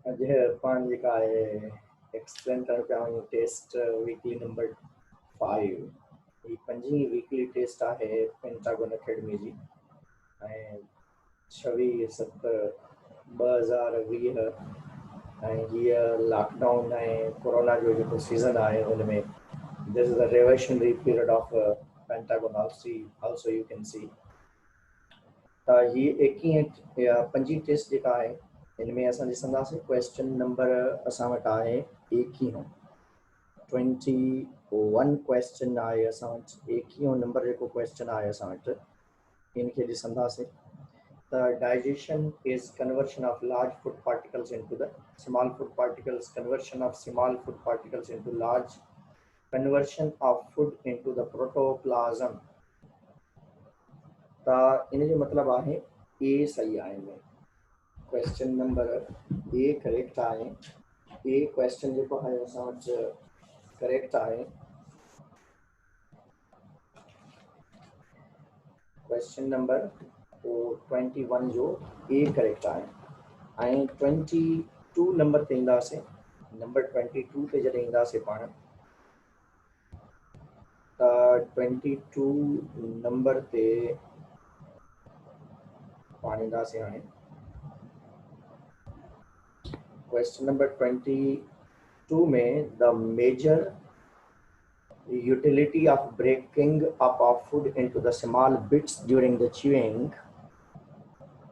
अॼु पाण जेका आहे एक्सप्लेन करणु पिया आहियूं टेस्ट वीकली नंबर 5। ही 5वीं वीकली टेस्ट आहे पेंटागन अकेडमी जी ऐं 26/7/2020 ऐं हीअ लॉकडाउन ऐं कोरोना जो जेको सीज़न आहे हुन में this is a reversionary period of pentagon also you can see. त ही 21 या 5 टेस्ट जेका आहे हिन में असां ॾिसंदासीं क्वेश्चन नंबर असां वटि आहे 21 21 क्वेश्चन आहे असां वटि 21 नंबर जेको क्वेश्चन आहे असां वटि इनखे ॾिसंदासीं त digestion is conversion of large food particles into the small food particles conversion of small food particles into large conversion of food into the protoplasm. त इन जो मतिलबु आहे ए सही आहे हिन में क्वेश्चन नंबर ए करेक्ट आहे। ए क्वेश्चन जेको आहे असां वटि करेक्ट आहे। क्वेश्चन नंबर 21 जो ए करेक्ट आहे ऐं 22 नंबर ते ईंदासीं। नंबर 22 ते जॾहिं ईंदासीं पाण त 22 नंबर ते पाण ईंदासीं हाणे। क्वेश्चन नंबर 22 में the major utility of breaking up of food into the small bits during the chewing.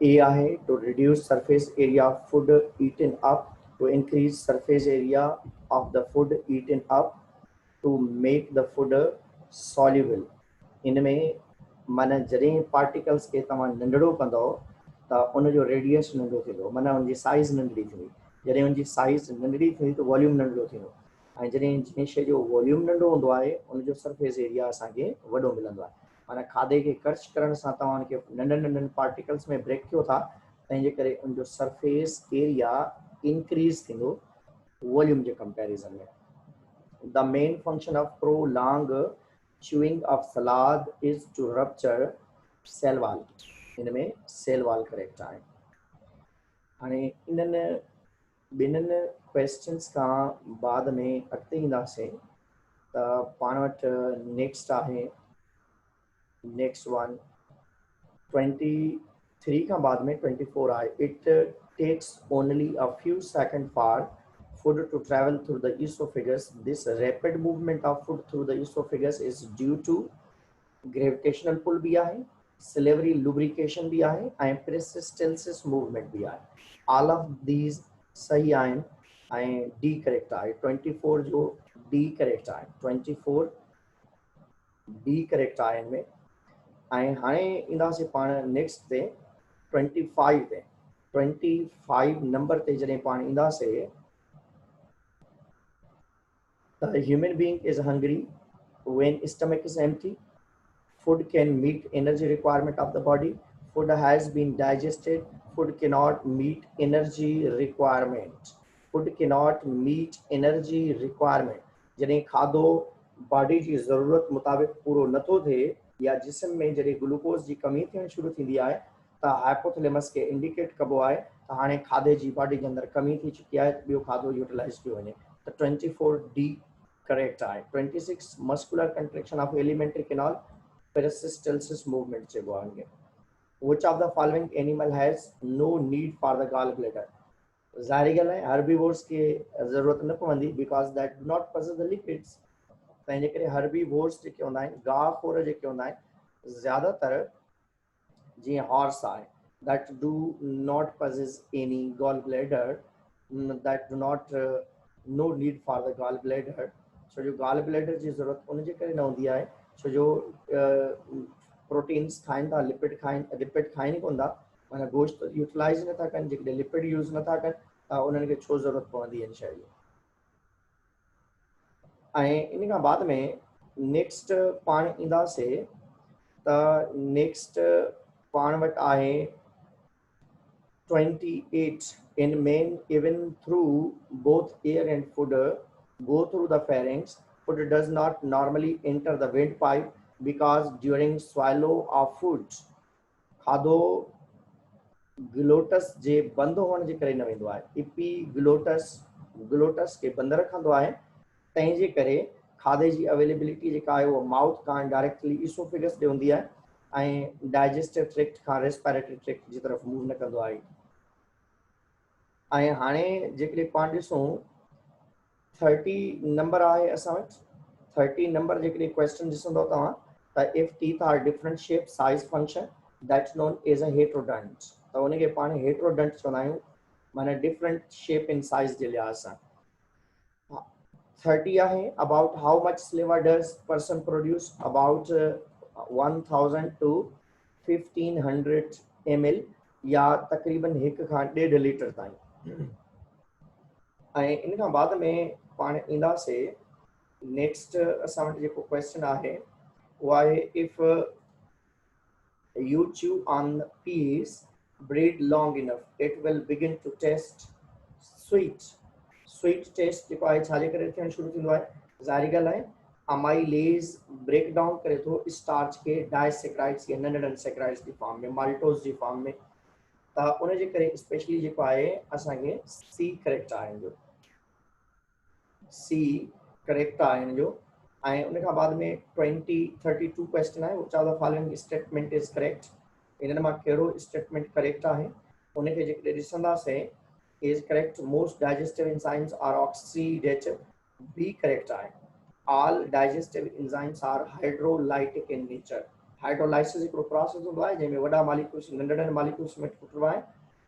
A आहे to reduce surface area of food eaten up, to increase surface area of the food eaten up, to make the food soluble. इनमें माना जॾहिं particles खे तव्हां नंढड़ो कंदो त उनजो radius नंढो थींदो, माना उनजी साइज़ नंढड़ी थींदी। जॾहिं उनजी साइज़ नंढड़ी थींदी त वॉल्यूम नंढड़ो थींदो ऐं जॾहिं जंहिं शइ जो वॉल्यूम नंढो हूंदो आहे उनजो सरफेस एरिया असांखे वॾो मिलंदो आहे। माना खाधे खे कर्च करण सां तव्हांखे नंढनि नंढनि पार्टिकल्स में ब्रेक कयो था तंहिंजे करे उनजो सरफेस एरिया इंक्रीज़ थींदो वॉल्यूम जे कंपेरिज़न में। The main function of prolong chewing of salad is to rupture cell wall. इनमें सेल वॉल करेक्ट आहे। हाणे इन्हनि ॿिन्हिनि क्वेश्चन्स खां बाद में अॻिते ईंदासीं त पाण वटि नेक्स्ट आहे नेक्स्ट वन 23 खां बाद में 24 आहे। It takes only a few second for food to travel through the esophagus. This rapid movement of food through the esophagus is due to gravitational pull भी आहे, salivary lubrication भी आहे ऐं peristalsis movement भी आहे। all of these सही आहिनि ऐं डी करेक्ट आहे। 24 जो डी करेक्ट आहे। 24 डी करेक्ट आहे हिन में। ऐं हाणे ईंदासीं पाण नेक्स्ट ते 25 ते। 25 नंबर ते जॾहिं पाण ईंदासीं the human being is hungry when stomach is empty. Food can meet energy requirement of the body. Food has been digested. Food cannot meet energy requirement. Food cannot meet energy requirement. जॾहिं खाधो body जी ज़रूरत मुताबिक़ पूरो नथो थिए या जिस्म में जॾहिं ग्लूकोज जी कमी थियणु शुरू थींदी आहे त हाइपोथैलेमस खे इंडिकेट कबो आहे त हाणे खाधे जी बॉडी जे अंदरि कमी थी चुकी आहे, ॿियो खाधो यूटिलाइज़ कयो वञे। त 24 डी करेक्ट आहे। 26 muscular contraction of alimentary canal peristalsis movement चइबो आहे इनखे। Which of the following animal has no need for the gallbladder? ज़ाहिरी ॻाल्हि आहे हर्बीवोर्स खे ज़रूरत न पवंदी because that do not possess the lipids। तंहिंजे करे हर्बीवोर्स जेके हूंदा आहिनि गाह खोर जेके हूंदा आहिनि ज़्यादातर जीअं हॉर्स आहे that do not possess any gallbladder, that do not no need for the gallbladder। छो जो गाल ब्लैडर जी ज़रूरत उनजे करे न हूंदी आहे छो जो प्रोटीन्स खाइनि था, लिपिड खाइनि कोन था, माना गोश्त यूटिलाइज़ नथा कनि, जेकॾहिं लिपिड यूज़ नथा कनि त उन्हनि खे छो ज़रूरत पवंदी हिन शइ जी। ऐं इन खां बाद में नेक्स्ट पाण ईंदासीं त नेक्स्ट पाण वटि आहे 28 in men even through both air and food go through the pharynx. Food does not normally enter the windpipe because during swallow of food खाधो ग्लोटस जे बंद होने जे करे न वेंदो आहे। एपीग्लोटस ग्लोटस के बंद रखंदो आहे, तंहिंजे करे खाधे जी अवेलेबिलिटी जेका आहे उहा माउथ खां डायरेक्टली इसोफेगस ॾे हूंदी आहे ऐं डाइजेस्टिव ट्रैक्ट खां रेस्पिरेटरी ट्रैक्ट जी तरफ़ मूव न कंदो आहे। ऐं हाणे जेकॾहिं पाण ॾिसूं 30 नंबर आहे असां वटि, 30 नंबर जेकॾहिं क्वेश्चन ॾिसंदव तव्हां त if teeth are different shape size function that's known as a heterodont, त उनखे पाण हेट्रोडंट चवंदा आहियूं, माना डिफरेंट शेप इन साइज जे लिहाज़ सां। 30 आहे about how much saliva does person produce, about 1000 to 1500 ml या तक़रीबन 1 खां 1.5 लीटर ताईं। ऐं इन खां बाद में पाण ईंदासीं नेक्स्ट असां वटि जेको क्वेश्चन आहे उहो आहे if you chew on the piece breathe long enough it will begin to taste sweet. Sweet taste जेको आहे छाजे करे थियणु शुरू थींदो आहे, ज़ाहिरी ॻाल्हि आहे अमाइलेज ब्रेक डाउन करे थो स्टार्च खे डाइसेक्राइड्स या नंढड़नि सेक्राइड्स जी फॉर्म में, माल्टोस जी फॉर्म में, त उनजे करे स्पेशली जेको आहे असांखे सी करेक्ट आहे हिन जो, सी करेक्ट आहे हिन जो। ऐं उन खां बाद में 32 क्वेश्चन आहे, which of the following statement is correct, इन्हनि मां कहिड़ो स्टेटमेंट करेक्ट आहे उनखे जेकॾहिं ॾिसंदासीं is correct, most digestive enzymes are oxidative, B correct आहे, all digestive enzymes are hydrolytic in nature, hydrolysis हिकिड़ो प्रोसेस हूंदो आहे जंहिंमें वॾा मालिक्यूल्स नंढड़नि मालिक्यूल्स में टुटंदो आहे,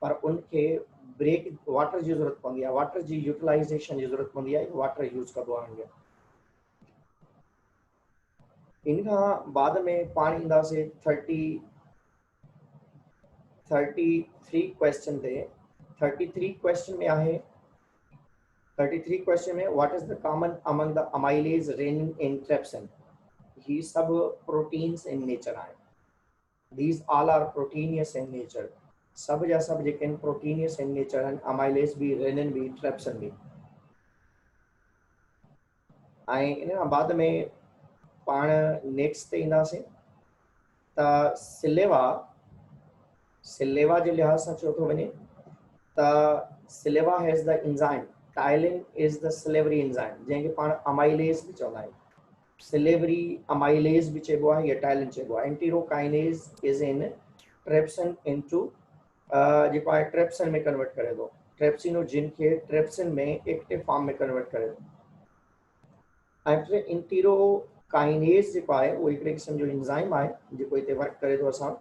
पर उनखे ब्रेक वाटर जी ज़रूरत पवंदी आहे, वाटर जी यूटिलाइज़ेशन जी ज़रूरत पवंदी आहे, वाटर यूज़ कंदो आहे हुनखे। इन खां बाद में पाण ईंदासीं 33 क्वेश्चन ते। 33 क्वेश्चन में आहे, 33 क्वेश्चन में what is the common among the amylase rennin and trypsin, ही सब प्रोटीन्स इन नेचर आहिनि, these all are proteinaceous in nature, सब जा सब जेके आहिनि प्रोटीनियस इन नेचर आहिनि, अमाइलेज भी, रेनिन भी, ट्रिप्सिन भी। ऐं इन खां बाद में पाण नेक्स्ट ते ईंदासीं त सिलेवा जे लिहाज़ सां चयो थो वञे त saliva has the enzyme, ptyalin is the salivary enzyme जंहिंखे पाण अमाइलेज बि चवंदा आहियूं, सिलेवरी अमाइलेज बि चइबो आहे या टाइलिन चइबो आहे। Enterokinase is in trypsin into जेको आहे ट्रिप्सिन में कन्वर्ट करे थो, ट्रिप्सिनोजिन खे ट्रिप्सिन में एक्टिव फॉर्म में कन्वर्ट करे थो। ऐं एंटीरोकाइनेज जेको आहे उहो हिकिड़े क़िस्म जो एंजाइम आहे जेको हिते वर्क करे थो असां।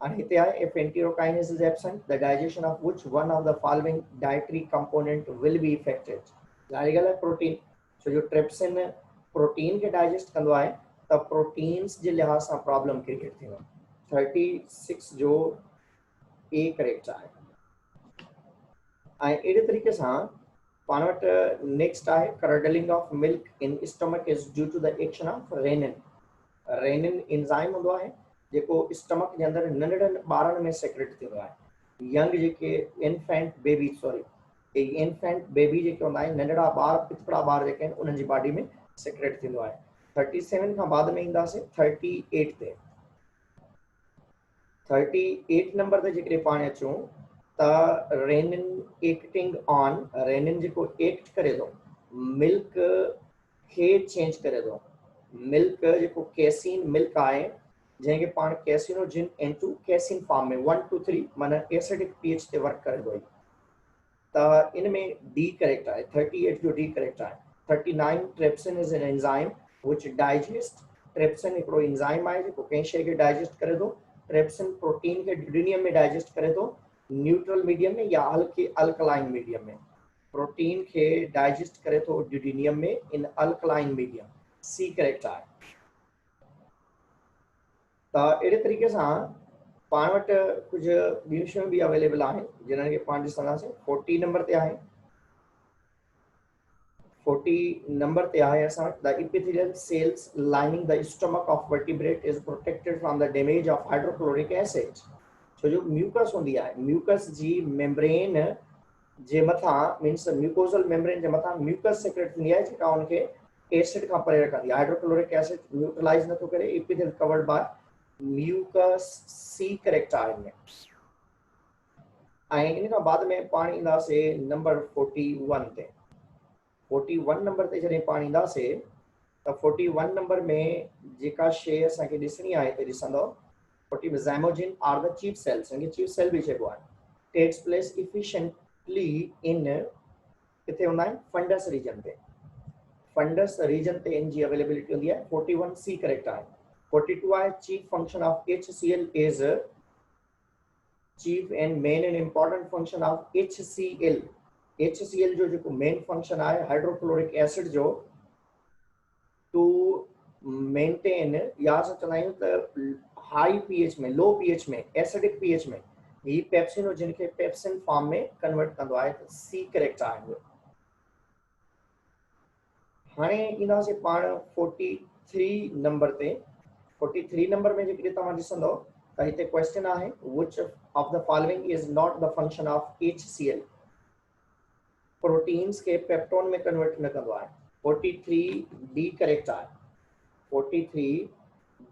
And हिते आहे if enterokinase is absent, the digestion of which one of the following dietary component will be affected, ज़ाहिर ॻाल्हि आहे प्रोटीन, छो जो ट्रिप्सिन प्रोटीन खे डाइजेस्ट कंदो आहे त प्रोटीन्स जे लिहाज़ सां प्रॉब्लम क्रिएट थींदो। 36 जो ए करेक्ट आहे। ऐं अहिड़े तरीक़े सां पाण वटि नेक्स्ट आहे curdling of milk in stomach is due to the action of rennin. Rennin enzyme हूंदो आहे जेको स्टमक जे अंदरि नंढड़नि ॿारनि में सेक्रेट थींदो आहे, यंग जेके इन्फेंट बेबी जेके हूंदा आहिनि, नंढड़ा ॿार, पितड़ा ॿार जेके आहिनि उन्हनि जी बॉडी में सेक्रेट थींदो आहे। 37 खां बाद में ईंदासीं 38 ते। 38 नंबर ते जेकॾहिं पाण अचूं त रेनिन एक्टिंग ऑन, रेनिन जेको एक्ट करे थो मिल्क खे चेंज करे थो, मिल्क जेको केसीन मिल्क आहे जंहिंखे पाण कैसिनोजिन इनटू कैसिन फॉर्म में 1 to 3 माना एसिडिक पीएच ते वर्क करे थो, त इन में डी करेक्ट आहे, 38 जो डी करेक्ट आहे। 39 trypsin is an enzyme which digest, trypsin हिकिड़ो एंजाइम आहे जेको कंहिं शइ खे डाइजेस्ट करे थो, ट्रिप्सिन प्रोटीन खे ड्यूडेनियम में डाइजेस्ट करे थो, न्यूट्रल मीडियम में या हल्के अल्कलाइन मीडियम में, प्रोटीन खे डाइजेस्ट करे थो ड्यूडेनियम में in alkaline medium, C correct आहे। त अहिड़े तरीक़े सां पाण वटि कुझु ॿियूं शयूं बि अवेलेबल आहिनि जिन्हनि खे पाण ॾिसंदासीं। 40 नंबर ते आहे, 40 नंबर ते आहे असां वटि the epithelial cells lining the stomach of vertebrate is protected from the damage of hydrochloric acid, छो जो म्यूकस हूंदी आहे, म्यूकस जी मेम्ब्रेन जे मथां मीन्स म्यूकोजल मेम्ब्रेन जे मथां म्यूकस सेक्रेट थींदी आहे जेका उनखे एसिड खां परे रखंदी आहे, हाइड्रोक्लोरिक एसिड न्यूट्रलाइज नथो करे, epithelial covered by mucus, C correct आहे इनमें। ऐं इन खां बाद में पाण ईंदासीं नंबर 41 ते। 41 नंबर ते जॾहिं पाण ईंदासीं त 41 नंबर में जेका शइ असांखे ॾिसणी आहे हिते ॾिसंदव 40 zymogen are the chief cells, इनखे chief cell भी चइबो आहे, takes place efficiently in किथे हूंदा आहिनि फंडस रीजन ते। फंडस रीजन ते इन जी अवेलेबिलिटी हूंदी आहे। 41 सी करेक्ट आहे। 42 आहे chief function of HCl is chief and main and important function of HCl। HCl जो जेको मेन फंक्शन आहे हाइड्रोक्लोरिक एसिड जो टू मेंटेन या चवंदा आहियूं त हाई पीएच में लो पीएच में एसिडिक पीएच में ही पेप्सिन जिनखे पेप्सिन फॉर्म में कन्वर्ट कंदो आहे त सी करेक्ट आहे। हाणे ईंदासीं पाण 43 नंबर ते। 43 नंबर में जेकॾहिं तव्हां ॾिसंदव त हिते क्वेश्चन आहे which of the following is not the function of HCl। Proteins के पेप्टोन में कन्वर्ट न कंदो आहे। 43 डी करेक्ट आहे। 43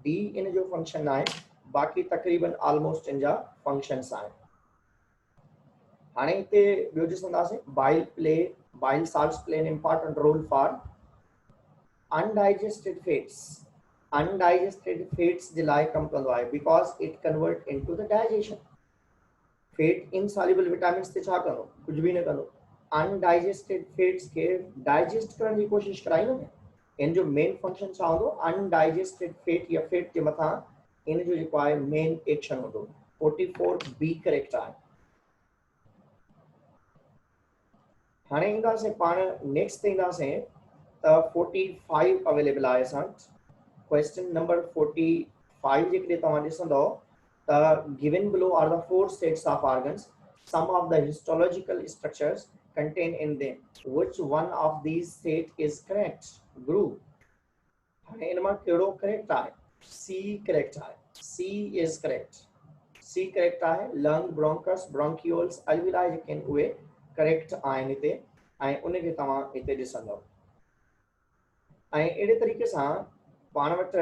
डी इन जो फंक्शन आहे, बाक़ी तकरीबन ऑलमोस्ट इन जा फंक्शंस आहिनि। हाणे हिते ॿियो ॾिसंदासीं bile salts play an important role for undigested fats। undigested fats जे लाइ कम कंदो आहे because it convert into the digestion। fat insoluble vitamins ते छा कंदो, कुछ भी न कंदो। undigested fats के डाइजेस्ट करण जी कोशिश कराईंदो न। इन जो मेन फंक्शन छा हूंदो, undigested fat या फेट जे मथां इन जो जेको आहे मेन एक्शन हूंदो। 44 बी करेक्ट आहे। हाणे ईंदासीं पाण नेक्स्ट ते ईंदासीं त 45 अवेलेबल आहे असां क्वेश्चन नंबर 45 जेकॾहिं तव्हां ॾिसंदव त given below are the 4 states of organs, some of the histological structures contained in them, which one of these state is correct group। हाणे इन मां कहिड़ो करेक्ट आहे, सी करेक्ट आहे। सी इज करेक्ट। सी करेक्ट आहे। लंग ब्रोंकस ब्रोंक्यूल्स अल्विलाई जेके आहिनि उहे correct आहिनि हिते, ऐं उनखे तव्हां हिते ॾिसंदव। ऐं अहिड़े तरीक़े सां पाण वटि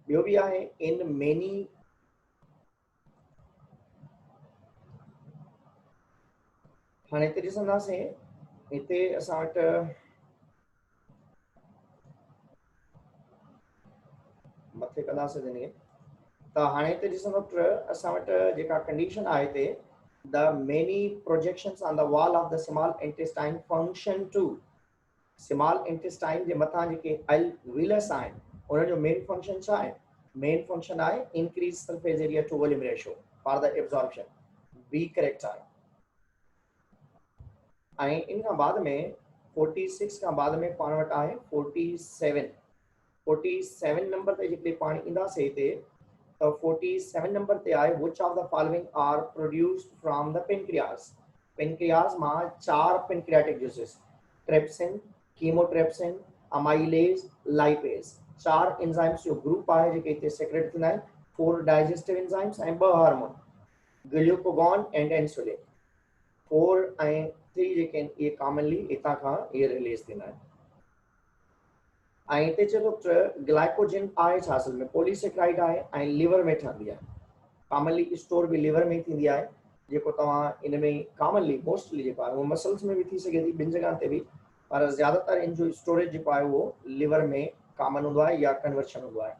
ॿियो बि आहे इन मेनी। हाणे हिते ॾिसंदासीं, हिते असां वटि मथे कंदासीं जॾहिं त हाणे हिते ॾिसंदव असां वटि जेका कंडीशन आहे हिते the many projections on the wall of the small intestine function to। small intestine जे मथां जेके alveolus आहिनि उन जो मेन फंक्शन छा आहे, मेन फंक्शन आहे increase surface area to volume ratio for the absorption। B correct आहे। ऐं इन खां बाद में 46 खां बाद में पाण वटि आहे 47। 47 नंबर ते जेकॾहिं पाण ईंदासीं हिते त 47 नंबर ते आहे which of the following are produced from the pancreas। pancreas मां 4 pancreatic juices trypsin, chemotrypsin, amylase, lipase 4 enzymes जो ग्रुप आहे जेके हिते सेक्रेट थींदा आहिनि। 4 डाइजेस्टिव एंजाइम्स ऐं 2 हार्मोन ग्लूकागॉन एंड इंसुलिन। 4 ऐं 3 जेके आहिनि इहे कॉमनली हितां खां इहे रिलीज थींदा आहिनि। ऐं हिते चलो ग्लाइकोजन आहे छा असल में पॉलीसेक्राइड आहे ऐं लिवर में ठहंदी आहे। कॉमनली स्टोर बि लिवर में ई थींदी आहे, जेको तव्हां इन में कॉमनली मोस्टली जेको आहे उहो मसल्स में बि थी सघे थी ॿिनि जॻह ते बि, पर ज़्यादातर इन जो स्टोरेज जेको आहे उहो लिवर में कॉमन हूंदो आहे या कन्वर्शन हूंदो आहे।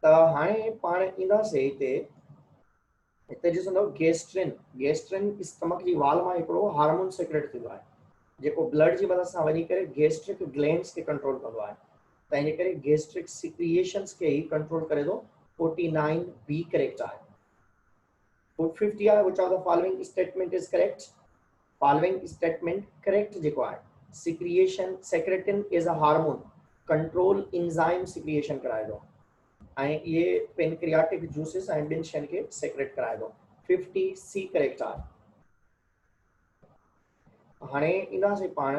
त हाणे पाण ईंदासीं हिते ॾिसंदव गेस्ट्रिन। गेस्ट्रिन स्टमक जी वाल मां हिकिड़ो हार्मोन सेक्रेट थींदो आहे जेको ब्लड जी मदद सां वञी करे गैस्ट्रिक ग्लैंड्स खे कंट्रोल कंदो आहे, त इन करे गैस्ट्रिक सिक्रिएशंस खे ई कंट्रोल करे थो। 49 बी करेक्ट आहे। 50 आहे which of the following statement is correct। following statement correct जेको आहे secretion secretin is a hormone control enzyme secretion कराए थो ऐं इहे पेनक्रियाटिक जूसेस ऐं ॿिनि शयुनि खे सेक्रेट कराए थो। 50 सी करेक्ट आहे। हाणे ईंदासीं पाण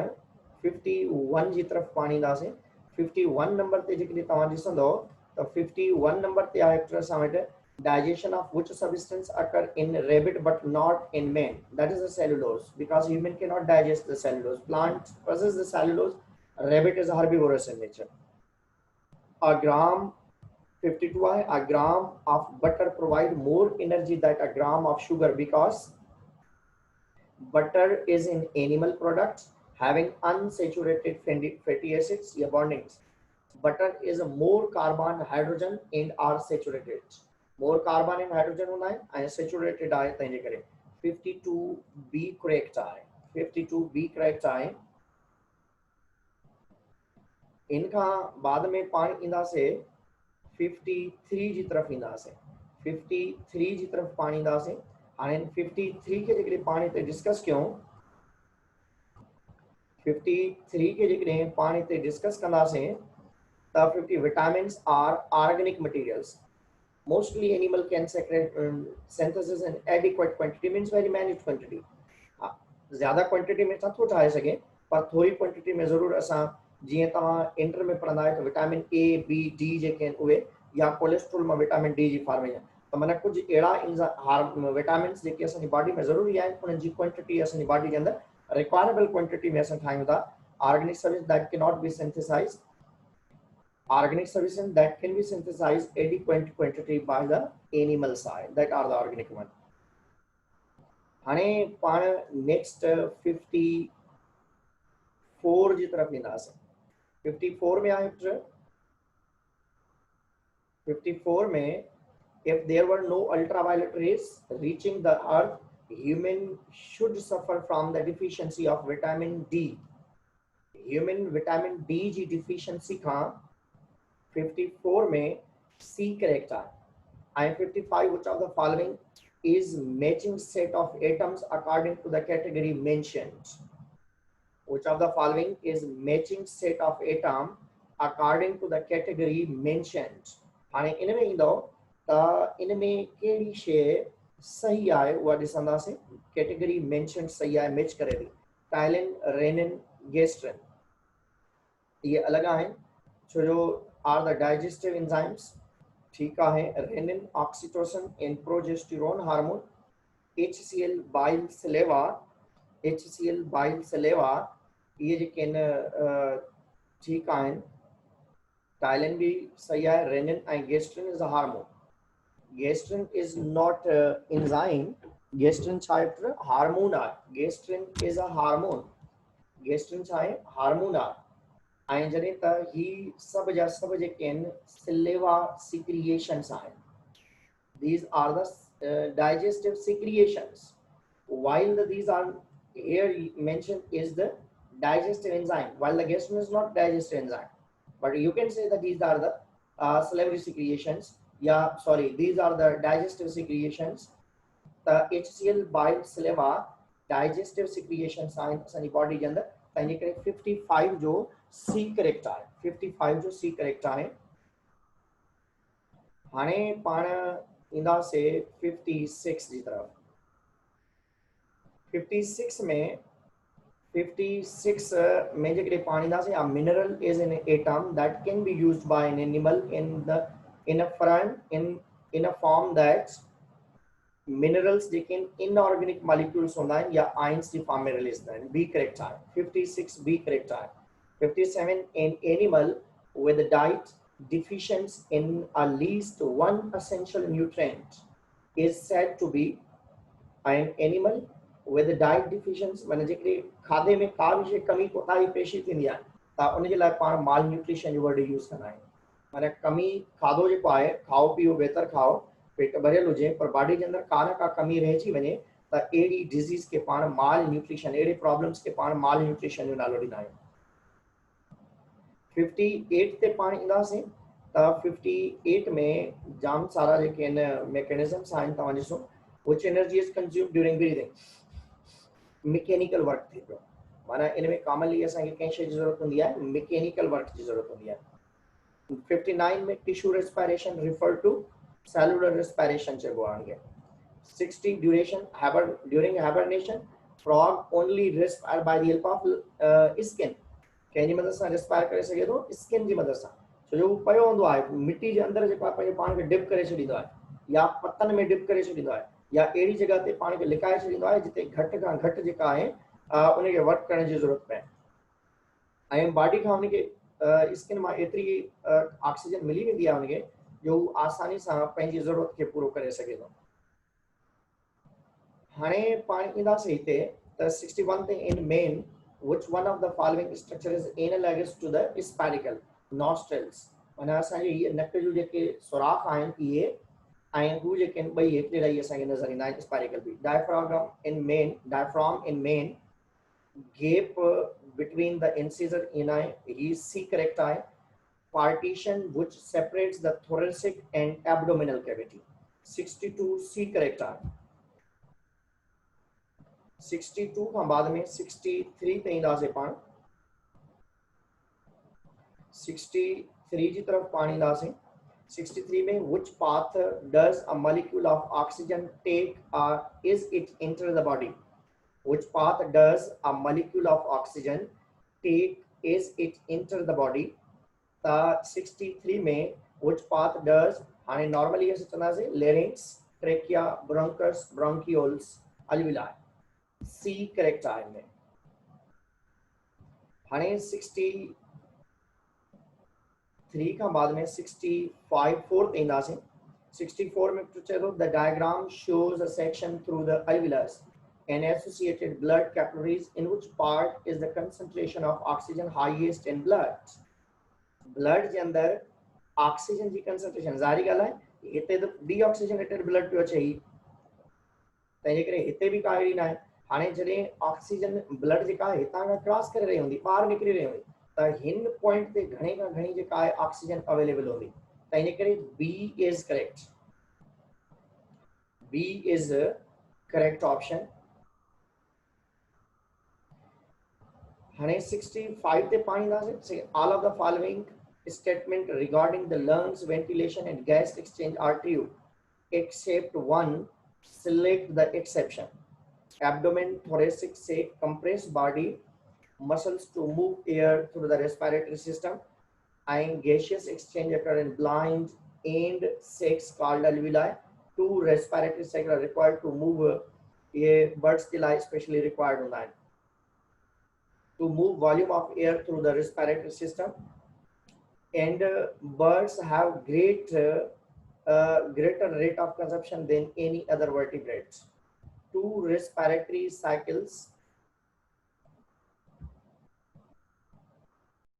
51 जी तरफ़ पाण ईंदासीं। 51 नंबर ते जेकॾहिं तव्हां ॾिसंदव त 51 नंबर ते आहे असां वटि digestion of which substance occur in rabbit but not in man, that is the cellulose, because human cannot digest the cellulose, plant possess the cellulose, rabbit is herbivorous in nature। a gram 52 आहे, a gram of butter provide more energy than a gram of sugar because butter is an animal product having unsaturated fatty acids या bondings. Butter is a more carbon, hydrogen and are saturated. More carbon and hydrogen होना है and saturated आहे तंहिंजे करे 52B correct आहे. 52B correct आहे. इनखां बाद में पाण ईंदासीं 53 जी तरफ़ ईंदासीं. 53 जी तरफ़ पाण ईंदासीं. हाणे 53 के जेकॾहिं पाण हिते डिस्कस कयूं, 53 के जेकॾहिं पाण हिते डिस्कस कंदासीं त 50 vitamins are organic materials. Mostly animal can synthesis in adequate quantity means very managed quantity. ज़्यादा क्वांटिटी में नथो ठाहे सघे पर थोड़ी क्वांटिटी में ज़रूर असां जीअं तव्हां इंटर में पढ़ंदा आहियो त विटामिन ए बी डी जेके आहिनि उहे या कोलेस्ट्रॉल में विटामिन डी जी फार्मिंग आहे त माना कुझु अहिड़ा विटामिन्स जेके असांजी बॉडी में ज़रूरी आहिनि उन्हनि जी क्वांटिटी असांजी बॉडी जे अंदरि रिक्वायरेबल क्वांटिटी में असां ठाहियूं था. Organic service that can not be synthesised. Organic substance that can be synthesized adequate quantity by the animal side, that are the organic one. हाणे पाण नेक्स्ट 54 जी तरफ ईंदासीं. 54 में आहे 54 में if there were no ultraviolet rays reaching the earth, human should suffer from the deficiency of vitamin D. Human vitamin D ji deficiency खां 54 में C correct आहे. And 55 which of the following is matching set of atoms according to the category mentioned. Which of the following is matching set of atom according to the category mentioned. हाणे इन में ईंदो त इन में कहिड़ी शइ सही आहे उहा ॾिसंदासीं. कैटेगरी मेंशन सही आहे, मैच करे थी. टाइलिन, रेनिन, गेस्ट्रिन ये अलॻि आहिनि छो जो are the digestive enzymes. ठीक है. Renin, oxytocin and progesterone hormone. HCl bile saliva. HCl bile saliva ये जेके ठीक है. Tylen भी सही है. Renin and gastrin is a hormone. Gastrin is not enzyme. Gastrin छाहे hormone आहे. Gastrin is a hormone. Gastrin छाहे hormone आहे. ऐं जॾहिं त ही सभु जा सभु जेके आहिनि सिलेवा सिक्रिएशंस आहिनि. These are the digestive secretions. While these are here mentioned is the digestive enzyme, while the gastrin is not digestive enzyme, but you can say that these are the salivary secretions. Yeah, sorry, these are the digestive secretions. The HCl bile saliva digestive secretions आहिनि असांजी body जे अंदरि. तंहिंजे करे 55 जो सी correct आहे. 55 जो सी correct आहे. हाणे पाण ईंदासीं 56 जी तरफ. 56 में 56 में जेकॾहिं पाण ईंदासीं a mineral is an atom that can be used by an animal in a form that minerals जेके इनऑर्गेनिक मॉलिक्यूल्स हूंदा आहिनि या आयंस जी फॉर्म में रिलीज थींदा आहिनि. बी करेक्ट आहे. 56 बी करेक्ट आहे. 57 an animal with a diet deficient in at least one essential nutrient is said to be an animal with a diet deficiency. माने जेकॾहिं खाधे में का बि शइ कमी कोताही पेशी थींदी आहे त उनजे लाइ पाण माल न्यूट्रिशन जो वर्ड यूज़ कंदा आहियूं. माने कमी खाधो जेको आहे खाओ पीओ बहितर खाओ पेट भरियल हुजे पर बॉडी के अंदर का न का कमी रहिजी वञे त अहिड़ी डिजीज़ के पाण माल न्यूट्रिशन, अहिड़े प्रॉब्लम्स के पाण माल न्यूट्रिशन जो नालो ॾींदा आहियूं. 58 ते पाण ईंदासीं त 58 में जाम सारा जेके आहिनि मैकेनिज़म्स आहिनि. तव्हां ॾिसो which energy is consumed during breathing. Mechanical work थी पियो. माना इन में कॉमनली असांखे कंहिं शइ जी ज़रूरत हूंदी आहे, मैकेनिकल वर्क जी ज़रूरत हूंदी आहे. 59 में tissue respiration refer to cellular respiration चइबो आहे हुनखे. 60 duration during hibernation frog only respire by the help of skin. कंहिंजी मदद सां रेस्पायर करे सघे थो स्किन जी मदद सां. छो जो उहो पियो हूंदो आहे मिटी जे अंदरि जेको आहे पंहिंजे पाण खे डिप करे छॾींदो आहे या पतनि में डिप करे छॾींदो आहे या अहिड़ी जॻह ते पाण खे लिकाए छॾींदो आहे जिते घटि खां घटि जेका आहे उनखे वर्क करण जी ज़रूरत पए. ऐं बॉडी खां उनखे स्किन मां एतिरी ऑक्सीजन मिली वेंदी आहे उनखे जो आसानी सां पंहिंजी ज़रूरत खे पूरो करे सघे थो। हाणे पाण ईंदासीं हिते त 61 ते इन main which one of the following structure is analogous to the spherical nostrils। माना असांजे इहे नक जूं जेके सुराख आहिनि इहे ऐं हू जेके आहिनि ॿई हिकिड़े रही असांखे नज़र ईंदा आहिनि spiracle be. Diaphragm in main gap between the incisor ani is C correct eye, partition which separates the thoracic and abdominal cavity 62 C correct eye। 62 खां बाद में 63 ते ईंदासीं पाण। 63 जी तरफ पाण ईंदासीं। 63 में which path does a molecule of oxygen take or is it enter the body। which path does a molecule of oxygen take is it enter the body। 63 में which path does हाणे normally ऐसे चलना से larynx, trachea, bronchus, bronchioles, alveoli C correct आहे में। हाणे 63 खां बाद में 65 4th ईंदासीं। 64 में चए थो the diagram shows a section through the alveolus and associated blood capillaries in which part is the concentration of oxygen highest in blood। blood जे अंदर ऑक्सीजन जी कंसंट्रेशन ज़ाहिरी ॻाल्हि आहे हिते त डीऑक्सीजनेटेड ब्लड पियो अचे ही तंहिंजे करे हिते बि का अहिड़ी न आहे। हाणे जॾहिं ऑक्सीजन ब्लड जेका आहे हितां खां क्रॉस करे रही हूंदी ॿाहिरि निकिरी रही हूंदी त हिन पॉइंट ते घणे खां घणी जेका आहे ऑक्सीजन अवेलेबल हूंदी तंहिंजे करे B is correct. B is correct option. हाणे 65 ते पाण ईंदासीं। All of the following statement regarding the lungs ventilation and gas exchange are true except one, select the exception। abdomen thoracic say compressed body muscles to move air through the respiratory system and gaseous exchange occur in blind and sex called alveoli। two respiratory cycles are required to move a bird's eye especially required on that to move volume of air through the respiratory system and birds have greater rate of consumption than any other vertebrates। two respiratory cycles